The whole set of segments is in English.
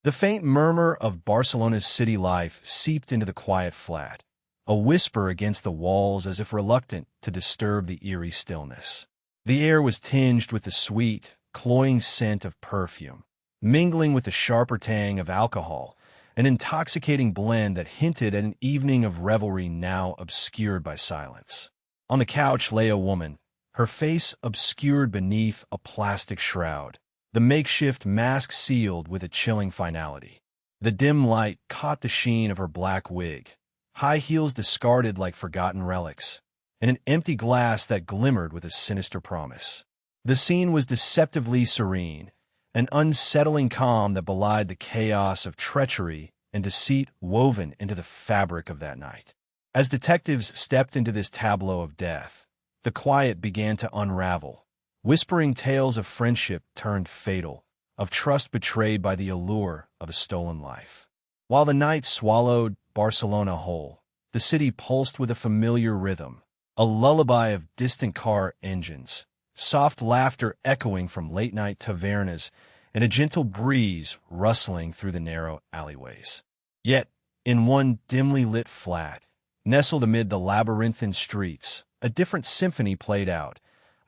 The faint murmur of Barcelona's city life seeped into the quiet flat, a whisper against the walls as if reluctant to disturb the eerie stillness. The air was tinged with the sweet, cloying scent of perfume, mingling with the sharper tang of alcohol, an intoxicating blend that hinted at an evening of revelry now obscured by silence. On the couch lay a woman, her face obscured beneath a plastic shroud, the makeshift mask sealed with a chilling finality. The dim light caught the sheen of her black wig, high heels discarded like forgotten relics, and an empty glass that glimmered with a sinister promise. The scene was deceptively serene, an unsettling calm that belied the chaos of treachery and deceit woven into the fabric of that night. As detectives stepped into this tableau of death, the quiet began to unravel, whispering tales of friendship turned fatal, of trust betrayed by the allure of a stolen life. While the night swallowed Barcelona whole, the city pulsed with a familiar rhythm, a lullaby of distant car engines, soft laughter echoing from late-night tavernas, and a gentle breeze rustling through the narrow alleyways. Yet, in one dimly lit flat, nestled amid the labyrinthine streets, a different symphony played out,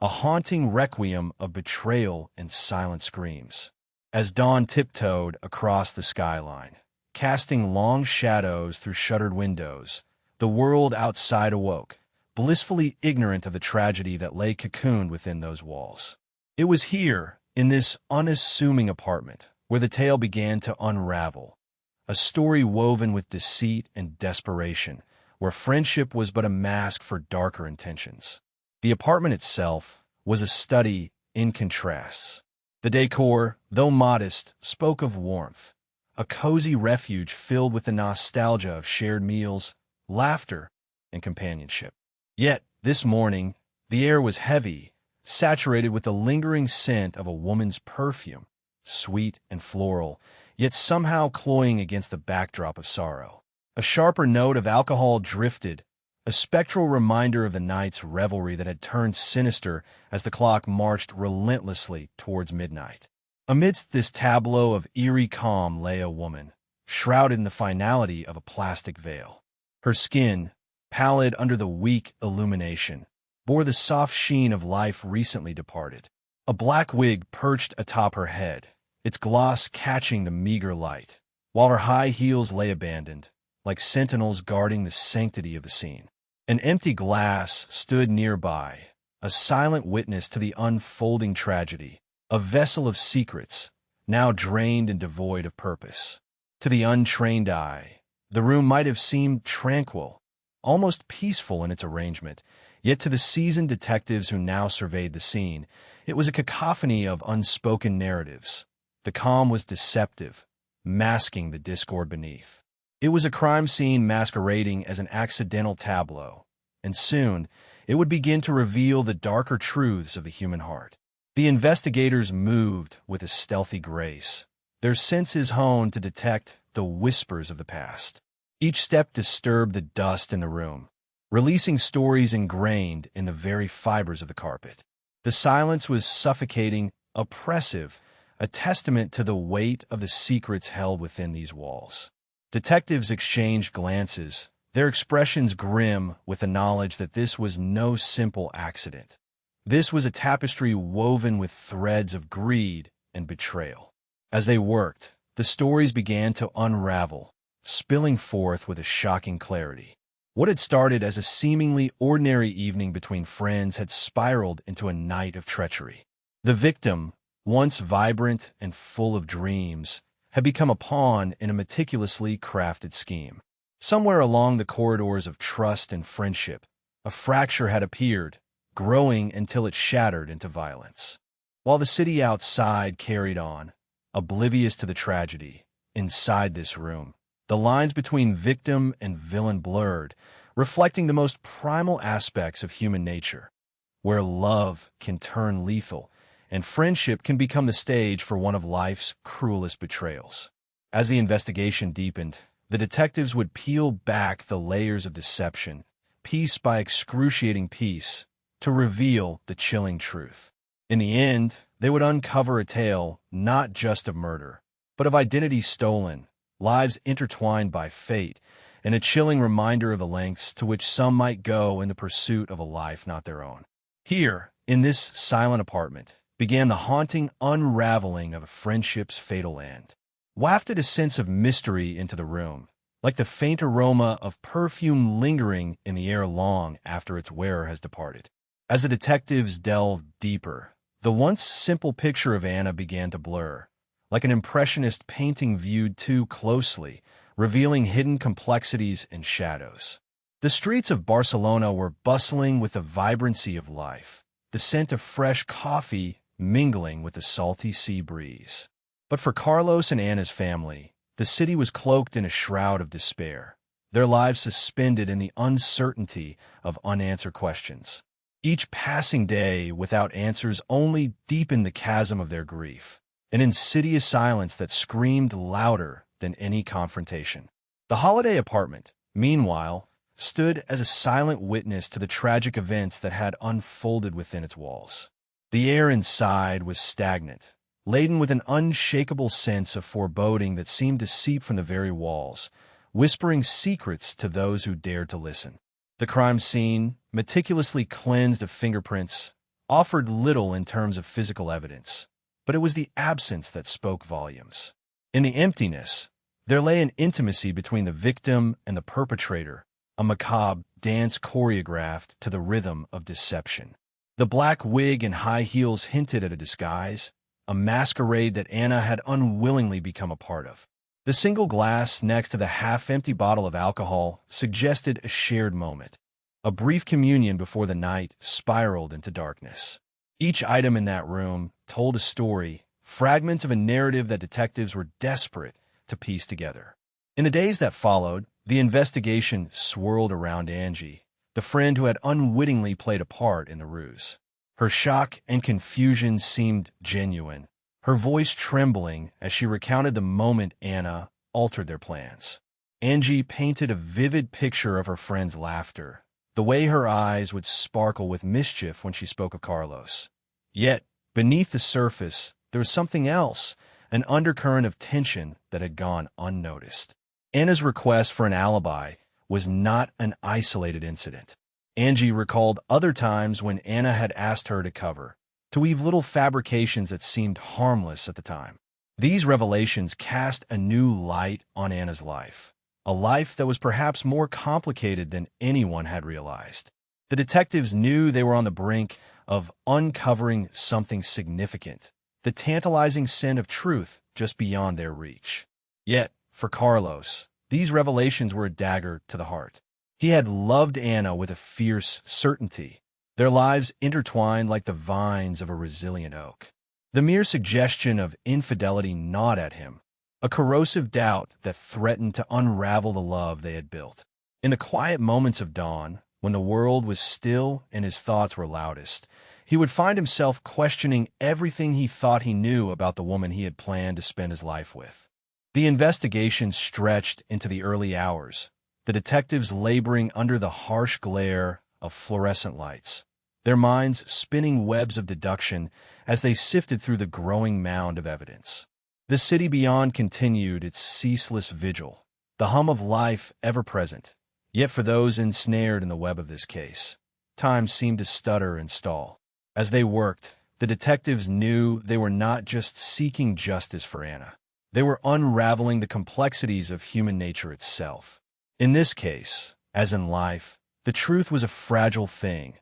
a haunting requiem of betrayal and silent screams. As dawn tiptoed across the skyline, casting long shadows through shuttered windows, the world outside awoke, blissfully ignorant of the tragedy that lay cocooned within those walls. It was here, in this unassuming apartment, where the tale began to unravel, a story woven with deceit and desperation, where friendship was but a mask for darker intentions. The apartment itself was a study in contrasts. The decor, though modest, spoke of warmth, a cozy refuge filled with the nostalgia of shared meals, laughter, and companionship. Yet, this morning, the air was heavy, saturated with the lingering scent of a woman's perfume, sweet and floral, yet somehow cloying against the backdrop of sorrow. A sharper note of alcohol drifted, a spectral reminder of the night's revelry that had turned sinister as the clock marched relentlessly towards midnight. Amidst this tableau of eerie calm lay a woman, shrouded in the finality of a plastic veil. Her skin, pallid under the weak illumination, bore the soft sheen of life recently departed. A black wig perched atop her head, its gloss catching the meager light, while her high heels lay abandoned, like sentinels guarding the sanctity of the scene. An empty glass stood nearby, a silent witness to the unfolding tragedy, a vessel of secrets, now drained and devoid of purpose. To the untrained eye, the room might have seemed tranquil, almost peaceful in its arrangement, yet to the seasoned detectives who now surveyed the scene, it was a cacophony of unspoken narratives. The calm was deceptive, masking the discord beneath. It was a crime scene masquerading as an accidental tableau, and soon it would begin to reveal the darker truths of the human heart. The investigators moved with a stealthy grace, their senses honed to detect the whispers of the past. Each step disturbed the dust in the room, releasing stories ingrained in the very fibers of the carpet. The silence was suffocating, oppressive, a testament to the weight of the secrets held within these walls. Detectives exchanged glances, their expressions grim with the knowledge that this was no simple accident. This was a tapestry woven with threads of greed and betrayal. As they worked, the stories began to unravel, spilling forth with a shocking clarity. What had started as a seemingly ordinary evening between friends had spiraled into a night of treachery. The victim, once vibrant and full of dreams, had become a pawn in a meticulously crafted scheme. Somewhere along the corridors of trust and friendship, a fracture had appeared, growing until it shattered into violence. While the city outside carried on, oblivious to the tragedy, inside this room, the lines between victim and villain blurred, reflecting the most primal aspects of human nature, where love can turn lethal and friendship can become the stage for one of life's cruelest betrayals. As the investigation deepened, the detectives would peel back the layers of deception, piece by excruciating piece, to reveal the chilling truth. In the end, they would uncover a tale not just of murder, but of identity stolen, lives intertwined by fate, and a chilling reminder of the lengths to which some might go in the pursuit of a life not their own. Here, in this silent apartment, began the haunting unraveling of a friendship's fatal end. Wafted a sense of mystery into the room, like the faint aroma of perfume lingering in the air long after its wearer has departed. As the detectives delved deeper, the once simple picture of Anna began to blur, like an impressionist painting viewed too closely, revealing hidden complexities and shadows. The streets of Barcelona were bustling with the vibrancy of life, the scent of fresh coffee mingling with the salty sea breeze. But for Carlos and Anna's family, the city was cloaked in a shroud of despair, their lives suspended in the uncertainty of unanswered questions. Each passing day without answers only deepened the chasm of their grief, an insidious silence that screamed louder than any confrontation. The holiday apartment, meanwhile, stood as a silent witness to the tragic events that had unfolded within its walls. The air inside was stagnant, laden with an unshakable sense of foreboding that seemed to seep from the very walls, whispering secrets to those who dared to listen. The crime scene, meticulously cleansed of fingerprints, offered little in terms of physical evidence, but it was the absence that spoke volumes. In the emptiness, there lay an intimacy between the victim and the perpetrator, a macabre dance choreographed to the rhythm of deception. The black wig and high heels hinted at a disguise, a masquerade that Anna had unwillingly become a part of. The single glass next to the half-empty bottle of alcohol suggested a shared moment, a brief communion before the night spiraled into darkness. Each item in that room told a story, fragments of a narrative that detectives were desperate to piece together. In the days that followed, the investigation swirled around Angie, the friend who had unwittingly played a part in the ruse. Her shock and confusion seemed genuine, her voice trembling as she recounted the moment Anna altered their plans. Angie painted a vivid picture of her friend's laughter, the way her eyes would sparkle with mischief when she spoke of Carlos. Yet, beneath the surface, there was something else, an undercurrent of tension that had gone unnoticed. Anna's request for an alibi was not an isolated incident. Angie recalled other times when Anna had asked her to cover, to weave little fabrications that seemed harmless at the time. These revelations cast a new light on Anna's life, a life that was perhaps more complicated than anyone had realized. The detectives knew they were on the brink of uncovering something significant, the tantalizing scent of truth just beyond their reach. Yet, for Carlos, these revelations were a dagger to the heart. He had loved Anna with a fierce certainty, their lives intertwined like the vines of a resilient oak. The mere suggestion of infidelity gnawed at him, a corrosive doubt that threatened to unravel the love they had built. In the quiet moments of dawn, when the world was still and his thoughts were loudest, he would find himself questioning everything he thought he knew about the woman he had planned to spend his life with. The investigation stretched into the early hours, the detectives laboring under the harsh glare of fluorescent lights, their minds spinning webs of deduction as they sifted through the growing mound of evidence. The city beyond continued its ceaseless vigil, the hum of life ever present. Yet for those ensnared in the web of this case, time seemed to stutter and stall. As they worked, the detectives knew they were not just seeking justice for Anna. They were unraveling the complexities of human nature itself. In this case, as in life, the truth was a fragile thing,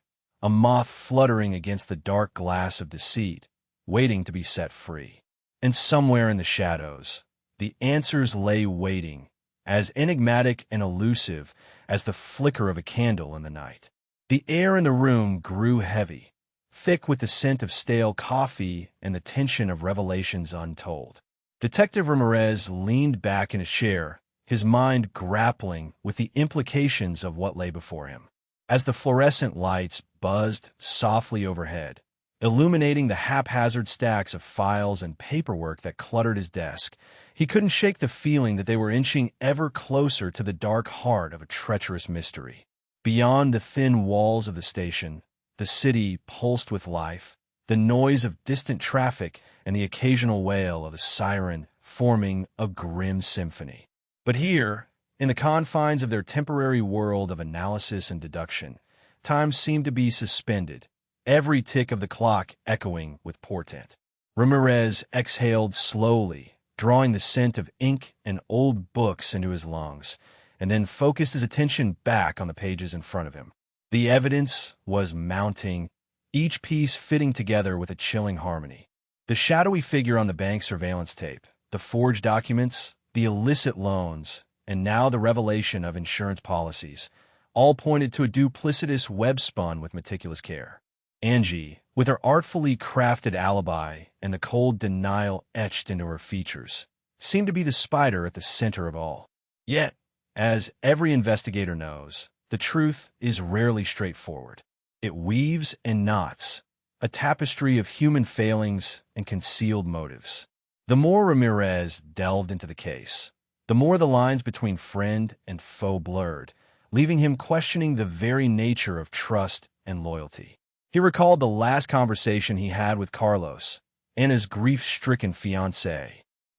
a moth fluttering against the dark glass of deceit, waiting to be set free. And somewhere in the shadows, the answers lay waiting, as enigmatic and elusive as the flicker of a candle in the night. The air in the room grew heavy, thick with the scent of stale coffee and the tension of revelations untold. Detective Ramirez leaned back in his chair, his mind grappling with the implications of what lay before him. As the fluorescent lights buzzed softly overhead, illuminating the haphazard stacks of files and paperwork that cluttered his desk, he couldn't shake the feeling that they were inching ever closer to the dark heart of a treacherous mystery. Beyond the thin walls of the station, the city pulsed with life, the noise of distant traffic and the occasional wail of a siren forming a grim symphony. But here, in the confines of their temporary world of analysis and deduction, time seemed to be suspended, every tick of the clock echoing with portent. Ramirez exhaled slowly, drawing the scent of ink and old books into his lungs, and then focused his attention back on the pages in front of him. The evidence was mounting, each piece fitting together with a chilling harmony. The shadowy figure on the bank surveillance tape, the forged documents, the illicit loans, and now the revelation of insurance policies, all pointed to a duplicitous web spun with meticulous care. Angie, with her artfully crafted alibi and the cold denial etched into her features, seemed to be the spider at the center of all. Yet, as every investigator knows, the truth is rarely straightforward. It weaves and knots, a tapestry of human failings and concealed motives. The more Ramirez delved into the case, the more the lines between friend and foe blurred, leaving him questioning the very nature of trust and loyalty. He recalled the last conversation he had with Carlos, Anna's grief-stricken fiancé.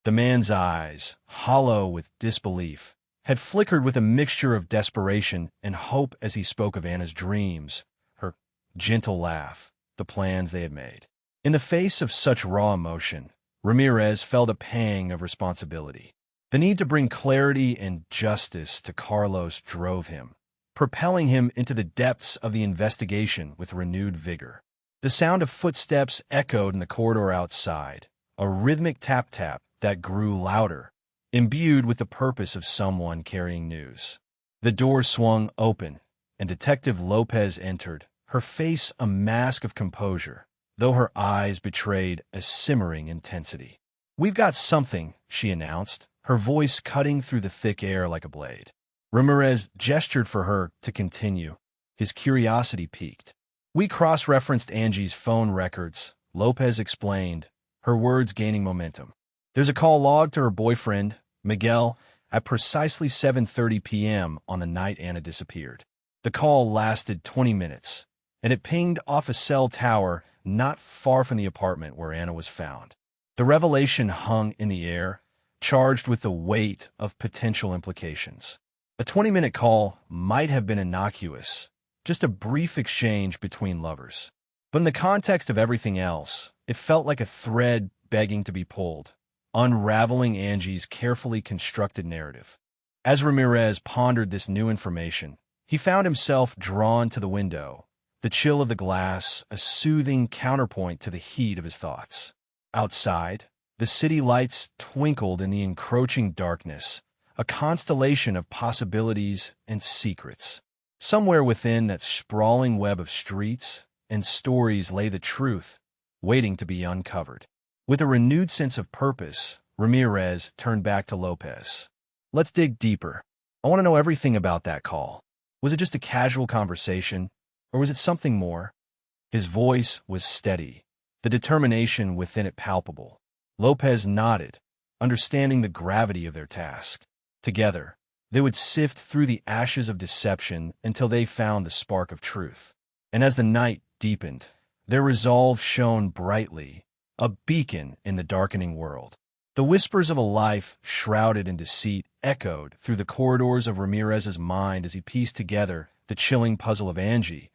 The man's eyes, hollow with disbelief, had flickered with a mixture of desperation and hope as he spoke of Anna's dreams, her gentle laugh, the plans they had made. In the face of such raw emotion, Ramirez felt a pang of responsibility. The need to bring clarity and justice to Carlos drove him, propelling him into the depths of the investigation with renewed vigor. The sound of footsteps echoed in the corridor outside, a rhythmic tap-tap that grew louder, imbued with the purpose of someone carrying news. The door swung open, and Detective Lopez entered, her face a mask of composure, though her eyes betrayed a simmering intensity. "We've got something," she announced, her voice cutting through the thick air like a blade. Ramirez gestured for her to continue, his curiosity piqued. "We cross-referenced Angie's phone records," Lopez explained, her words gaining momentum. "There's a call logged to her boyfriend, Miguel, at precisely 7:30 p.m. on the night Anna disappeared. The call lasted 20 minutes, and it pinged off a cell tower not far from the apartment where Anna was found." The revelation hung in the air, charged with the weight of potential implications. A 20-minute call might have been innocuous, just a brief exchange between lovers. But in the context of everything else, it felt like a thread begging to be pulled, unraveling Angie's carefully constructed narrative. As Ramirez pondered this new information, he found himself drawn to the window, the chill of the glass a soothing counterpoint to the heat of his thoughts. Outside, the city lights twinkled in the encroaching darkness, a constellation of possibilities and secrets. Somewhere within that sprawling web of streets and stories lay the truth, waiting to be uncovered. With a renewed sense of purpose, Ramirez turned back to Lopez. "Let's dig deeper. I want to know everything about that call. Was it just a casual conversation, or was it something more?" His voice was steady, the determination within it palpable. Lopez nodded, understanding the gravity of their task. Together, they would sift through the ashes of deception until they found the spark of truth. And as the night deepened, their resolve shone brightly, a beacon in the darkening world. The whispers of a life shrouded in deceit echoed through the corridors of Ramirez's mind as he pieced together the chilling puzzle of Angie,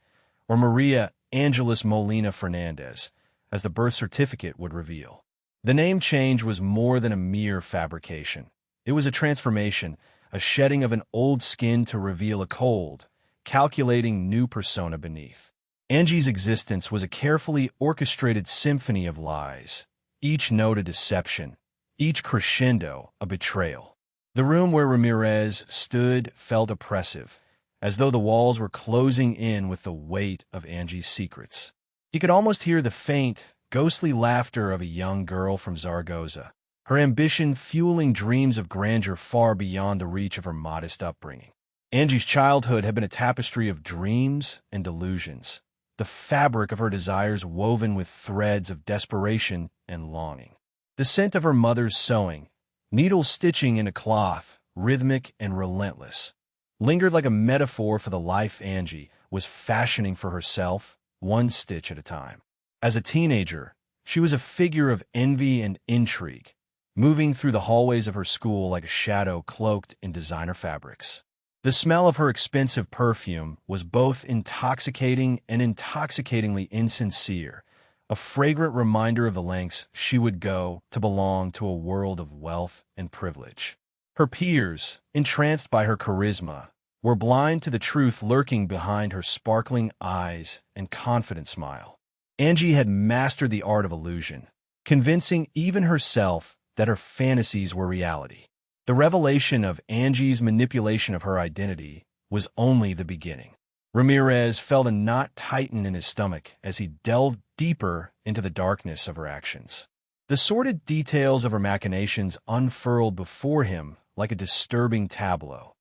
or Maria Angeles Molina Fernandez, as the birth certificate would reveal. The name change was more than a mere fabrication. It was a transformation, a shedding of an old skin to reveal a cold, calculating new persona beneath. Angie's existence was a carefully orchestrated symphony of lies, each note a deception, each crescendo a betrayal. The room where Ramirez stood felt oppressive, as though the walls were closing in with the weight of Angie's secrets. He could almost hear the faint, ghostly laughter of a young girl from Zaragoza, her ambition fueling dreams of grandeur far beyond the reach of her modest upbringing. Angie's childhood had been a tapestry of dreams and delusions, the fabric of her desires woven with threads of desperation and longing. The scent of her mother's sewing, needles stitching into cloth, rhythmic and relentless, lingered like a metaphor for the life Angie was fashioning for herself, one stitch at a time. As a teenager, she was a figure of envy and intrigue, moving through the hallways of her school like a shadow cloaked in designer fabrics. The smell of her expensive perfume was both intoxicating and intoxicatingly insincere, a fragrant reminder of the lengths she would go to belong to a world of wealth and privilege. Her peers, entranced by her charisma, were blind to the truth lurking behind her sparkling eyes and confident smile. Angie had mastered the art of illusion, convincing even herself that her fantasies were reality. The revelation of Angie's manipulation of her identity was only the beginning. Ramirez felt a knot tighten in his stomach as he delved deeper into the darkness of her actions. The sordid details of her machinations unfurled before him like a disturbing tableau.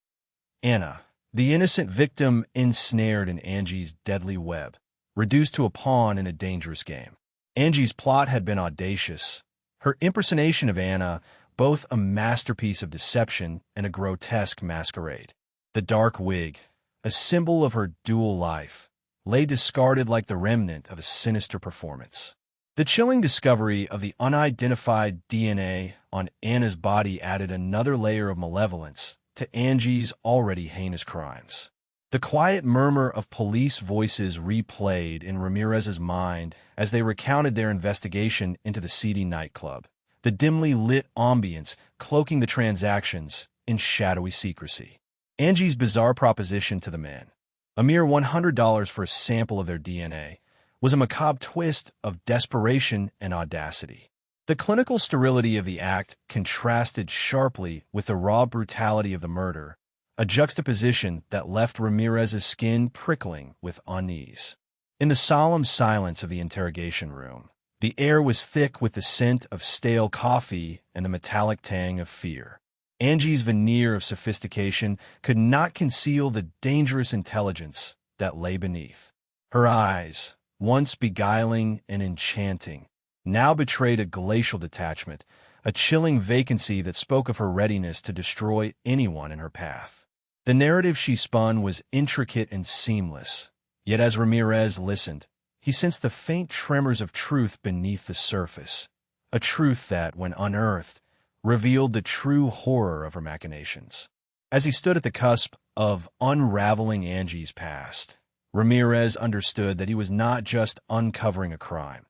Anna, the innocent victim ensnared in Angie's deadly web, reduced to a pawn in a dangerous game. Angie's plot had been audacious. Her impersonation of Anna, both a masterpiece of deception and a grotesque masquerade. The dark wig, a symbol of her dual life, lay discarded like the remnant of a sinister performance. The chilling discovery of the unidentified DNA on Anna's body added another layer of malevolence to Angie's already heinous crimes. The quiet murmur of police voices replayed in Ramirez's mind as they recounted their investigation into the seedy nightclub, the dimly lit ambience cloaking the transactions in shadowy secrecy. Angie's bizarre proposition to the man, a mere $100 for a sample of their DNA, was a macabre twist of desperation and audacity. The clinical sterility of the act contrasted sharply with the raw brutality of the murder, a juxtaposition that left Ramirez's skin prickling with unease. In the solemn silence of the interrogation room, the air was thick with the scent of stale coffee and the metallic tang of fear. Angie's veneer of sophistication could not conceal the dangerous intelligence that lay beneath. Her eyes, once beguiling and enchanting, now betrayed a glacial detachment, a chilling vacancy that spoke of her readiness to destroy anyone in her path. The narrative she spun was intricate and seamless, yet as Ramirez listened, he sensed the faint tremors of truth beneath the surface, a truth that, when unearthed, revealed the true horror of her machinations. As he stood at the cusp of unraveling Angie's past, Ramirez understood that he was not just uncovering a crime.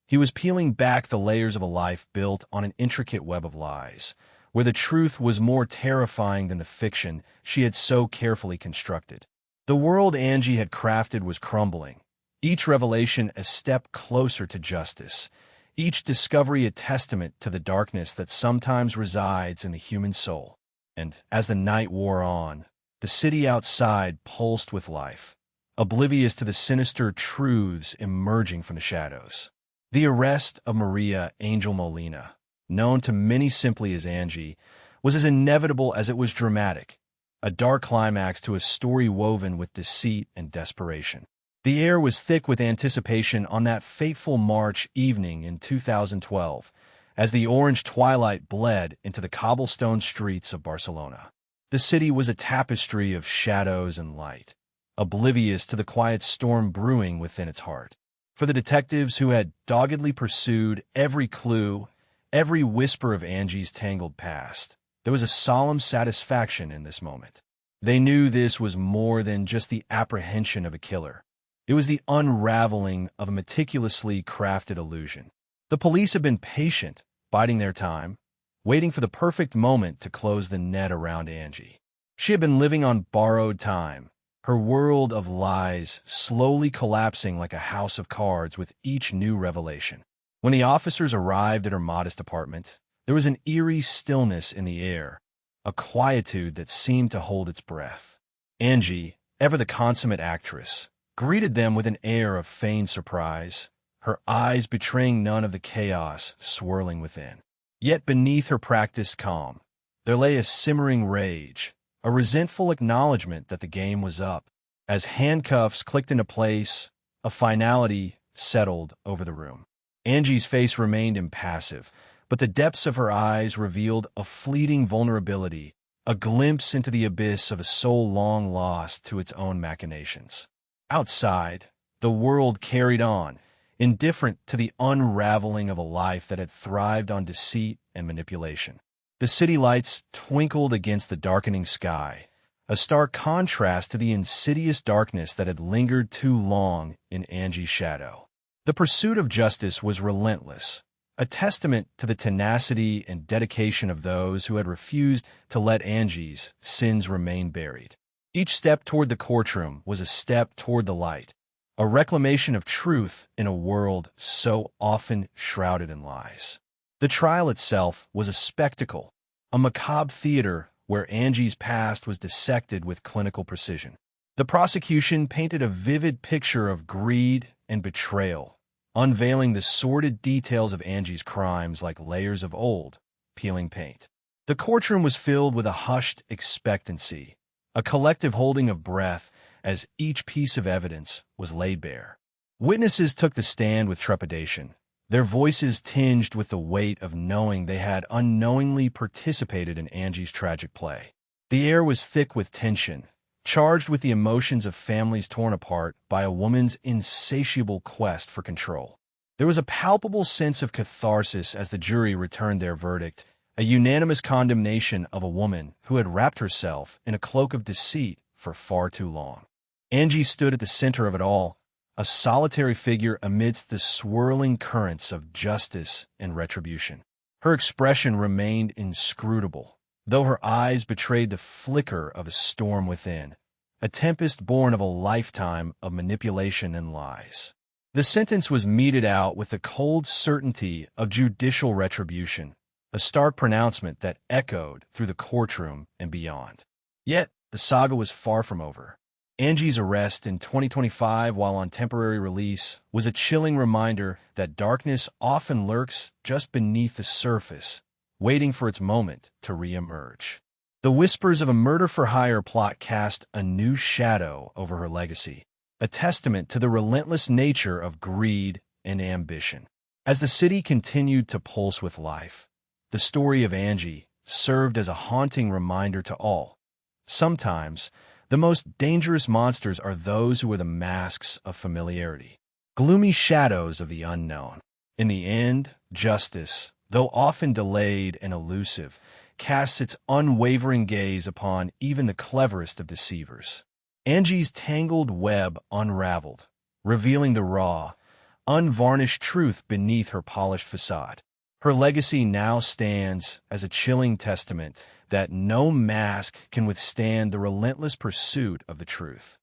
He was peeling back the layers of a life built on an intricate web of lies, where the truth was more terrifying than the fiction she had so carefully constructed. The world Angie had crafted was crumbling, each revelation a step closer to justice, each discovery a testament to the darkness that sometimes resides in the human soul. And as the night wore on, the city outside pulsed with life, oblivious to the sinister truths emerging from the shadows. The arrest of Maria Angel Molina, known to many simply as Angie, was as inevitable as it was dramatic, a dark climax to a story woven with deceit and desperation. The air was thick with anticipation on that fateful March evening in 2012, as the orange twilight bled into the cobblestone streets of Barcelona. The city was a tapestry of shadows and light, oblivious to the quiet storm brewing within its heart. For the detectives who had doggedly pursued every clue, every whisper of Angie's tangled past, there was a solemn satisfaction in this moment. They knew this was more than just the apprehension of a killer. It was the unraveling of a meticulously crafted illusion. The police had been patient, biding their time, waiting for the perfect moment to close the net around Angie. She had been living on borrowed time, her world of lies slowly collapsing like a house of cards with each new revelation. When the officers arrived at her modest apartment, there was an eerie stillness in the air, a quietude that seemed to hold its breath. Angie, ever the consummate actress, greeted them with an air of feigned surprise, her eyes betraying none of the chaos swirling within. Yet beneath her practiced calm, there lay a simmering rage, a resentful acknowledgement that the game was up. As handcuffs clicked into place, a finality settled over the room. Angie's face remained impassive, but the depths of her eyes revealed a fleeting vulnerability, a glimpse into the abyss of a soul long lost to its own machinations. Outside, the world carried on, indifferent to the unraveling of a life that had thrived on deceit and manipulation. The city lights twinkled against the darkening sky, a stark contrast to the insidious darkness that had lingered too long in Angie's shadow. The pursuit of justice was relentless, a testament to the tenacity and dedication of those who had refused to let Angie's sins remain buried. Each step toward the courtroom was a step toward the light, a reclamation of truth in a world so often shrouded in lies. The trial itself was a spectacle, a macabre theater where Angie's past was dissected with clinical precision. The prosecution painted a vivid picture of greed and betrayal, unveiling the sordid details of Angie's crimes like layers of old, peeling paint. The courtroom was filled with a hushed expectancy, a collective holding of breath as each piece of evidence was laid bare. Witnesses took the stand with trepidation, their voices tinged with the weight of knowing they had unknowingly participated in Angie's tragic play. The air was thick with tension, charged with the emotions of families torn apart by a woman's insatiable quest for control. There was a palpable sense of catharsis as the jury returned their verdict, a unanimous condemnation of a woman who had wrapped herself in a cloak of deceit for far too long. Angie stood at the center of it all, a solitary figure amidst the swirling currents of justice and retribution. Her expression remained inscrutable, though her eyes betrayed the flicker of a storm within, a tempest born of a lifetime of manipulation and lies. The sentence was meted out with the cold certainty of judicial retribution, a stark pronouncement that echoed through the courtroom and beyond. Yet, the saga was far from over. Angie's arrest in 2025 while on temporary release was a chilling reminder that darkness often lurks just beneath the surface, waiting for its moment to re-emerge. The whispers of a murder-for-hire plot cast a new shadow over her legacy, a testament to the relentless nature of greed and ambition. As the city continued to pulse with life, the story of Angie served as a haunting reminder to all. Sometimes, the most dangerous monsters are those who wear the masks of familiarity, gloomy shadows of the unknown. In the end, justice, though often delayed and elusive, casts its unwavering gaze upon even the cleverest of deceivers. Angie's tangled web unraveled, revealing the raw, unvarnished truth beneath her polished facade. Her legacy now stands as a chilling testament that no mask can withstand the relentless pursuit of the truth.